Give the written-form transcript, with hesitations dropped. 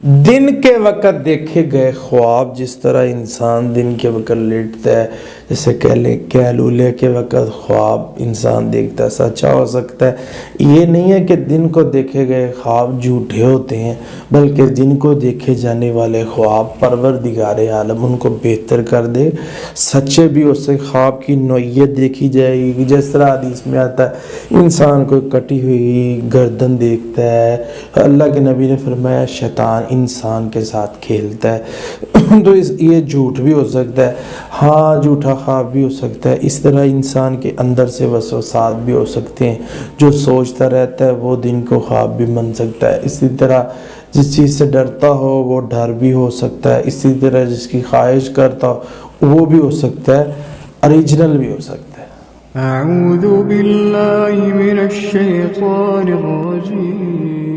دن کے وقت دیکھے گئے خواب، جس طرح انسان دن کے وقت لیٹتا ہے، جیسے کیلولے کے وقت خواب انسان دیکھتا ہے، سچا ہو سکتا ہے۔ یہ نہیں ہے کہ دن کو دیکھے گئے خواب جھوٹے ہوتے ہیں، بلکہ دن کو دیکھے جانے والے خواب پروردگار عالم ان کو بہتر کر دے، سچے بھی ہو سکے۔ خواب کی نوعیت دیکھی جائے گی، جس طرح حدیث میں آتا ہے انسان کو کٹی ہوئی گردن دیکھتا ہے، اللہ کے نبی نے فرمایا شیطان انسان کے ساتھ کھیلتا ہے، تو یہ جھوٹ بھی ہو سکتا ہے، ہاں جھوٹا خواب بھی ہو سکتا ہے۔ اس طرح انسان کے اندر سے وسوسات بھی ہو سکتے ہیں، جو سوچتا رہتا ہے وہ دن کو خواب بھی بن سکتا ہے۔ اسی طرح جس چیز سے ڈرتا ہو وہ ڈر بھی ہو سکتا ہے، اسی طرح جس کی خواہش کرتا ہو وہ بھی ہو سکتا ہے، اوریجنل بھی ہو سکتا ہے۔ اعوذ باللہ من الشیطان الرجیم